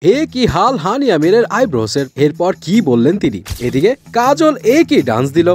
একই হাল হানি আমিরের আইব্রোসের। এরপর কি বললেন তিনি? এদিকে কাজল একই ডান্স দিল।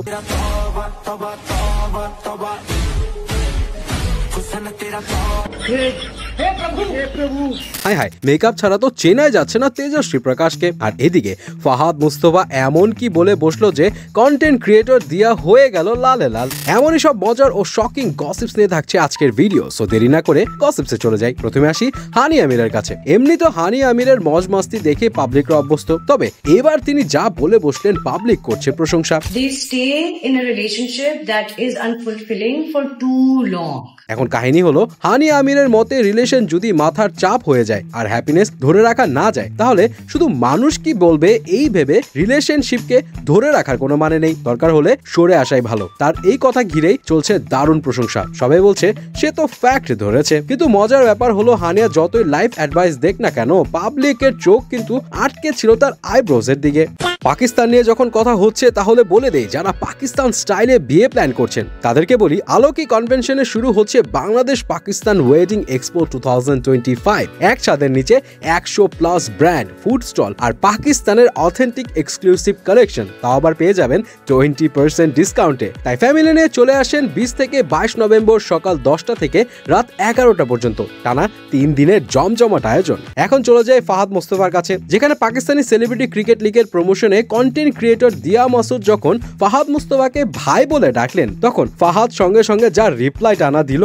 হায় হায়, মেকআপ ছাড়া তো চেনাই যাচ্ছে না তেজস্বী প্রকাশকে। আর এদিকে ফাহাদ মুস্তফা এমন কি বলে বসলো যে কন্টেন্ট ক্রিয়েটর দিয়া হয়ে গেল লালে লাল। এমনই সব মজার ও শকিং গসিপস নিয়ে থাকছে আজকের ভিডিও। সো দেরি না করে গসিপসে চলে যাই। প্রথমে আসি হানি আমিরের কাছে। এমনি তো হানি আমিরের মজ মাস্তি দেখে পাবলিকরা অভ্যস্ত, তবে এবার তিনি যা বলে বসলেন পাবলিক করছে প্রশংসা। They stay in a relationship that is unfulfilling for too long. এখন কাহিনী হলো, হানি আমিরের মতে রিলেশন যদি মাথার চাপ হয়ে যায় আর হ্যাপিনেস ধরে রাখা না যায়, তাহলে শুধু মানুষ কি বলবে এই ভেবে রিলেশনশিপকে ধরে রাখার কোনো মানে নেই। দরকার হলে সরে আসাই ভালো। তার এই কথা ঘিরেই চলছে দারুণ প্রশংসা। সবাই বলছে সে তো ফ্যাক্ট ধরেছে। কিন্তু মজার ব্যাপার হলো, হানিয়া যতই লাইফ অ্যাডভাইস দেখ না কেন, পাবলিকের চোখ কিন্তু আটকে ছিল তার আইব্রোজের দিকে। পাকিস্তান নিয়ে যখন কথা হচ্ছে তাহলে বলে দেই, যারা পাকিস্তান স্টাইলে বিয়ে প্ল্যান করছেন তাদেরকে বলি, আলোকি কনভেনশনে শুরু হচ্ছে বাংলাদেশ পাকিস্তান ওয়েডিং এক্সপো 2025। এক ছাদের নিচে 100+ ব্র্যান্ড, ফুড স্টল আর পাকিস্তানের অথেন্টিক এক্সক্লুসিভ কালেকশন, তাও আবার পেয়ে যাবেন 20% ডিসকাউন্টে। তাই ফ্যামিলি নিয়ে চলে আসেন 20 থেকে 22 নভেম্বর সকাল 10টা থেকে রাত 11টা পর্যন্ত, টানা 3 দিনের জমজমাট আয়োজন। এখন চলে যায় ফাহাদ মুস্তফার কাছে, যেখানে পাকিস্তানি সেলিব্রিটি ক্রিকেট লিগের প্রমোশনে কন্টেন্ট ক্রিয়েটর দিয়া মাসুদ যখন ফাহাদ মুস্তফাকে ভাই বলে ডাকলেন, তখন ফাহাদ সঙ্গে সঙ্গে যা রিপ্লাই টানা দিল।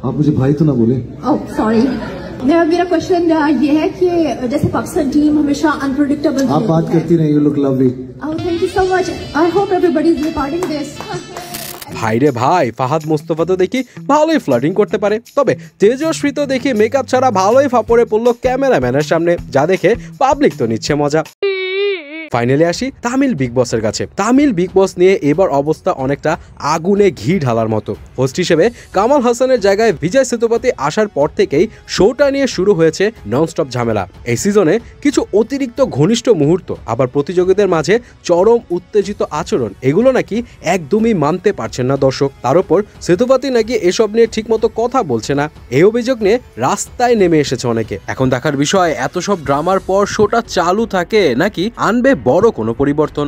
आप मुझे भाई तो ना बोले। ओह सॉरी, मेरा क्वेश्चन ये है कि जैसे पाकिस्तान टीम हमेशा अनप्रेडिक्टेबल, आप बात करती रहे, you look lovely. Oh thank you so much, I hope everybody is recording this. ভাইরে ভাই, ফাহাদ মুস্তফা তো দেখি ভালোই ফ্লার্টিং করতে পারে, তবে তেজস্বী তো দেখি মেকআপ ছাড়া ভালোই ফাপড়ে পড়লো ক্যামেরাম্যানের সামনে, যা দেখে পাবলিক তো নিচ্ছে মজা। ফাইনালি আসি তামিল বিগ বসের কাছে। তামিল বিগ বস নিয়ে এবার অবস্থা অনেকটা আগুনে ঘি ঢালার মতো। হোস্ট হিসেবে কামাল হাসানের জায়গায় বিজয় সেতুপতি আসার পর থেকেই শোটা নিয়ে শুরু হয়েছে ননস্টপ ঝামেলা। এই সিজনে কিছু অতিরিক্ত ঘনিষ্ঠ মুহূর্ত, আবার প্রতিযোগীদের মাঝে চরম উত্তেজিত আচরণ, এগুলো নাকি একদমই মানতে পারছেন না দর্শক। তার উপর সেতুপতি নাকি এসব নিয়ে ঠিকমতো কথা বলছে না, এই অভিযোগ নিয়ে রাস্তায় নেমে এসেছে অনেকে। এখন দেখার বিষয়, এত সব ড্রামার পর শোটা চালু থাকে নাকি আনবে বড় কোনো পরিবর্তন।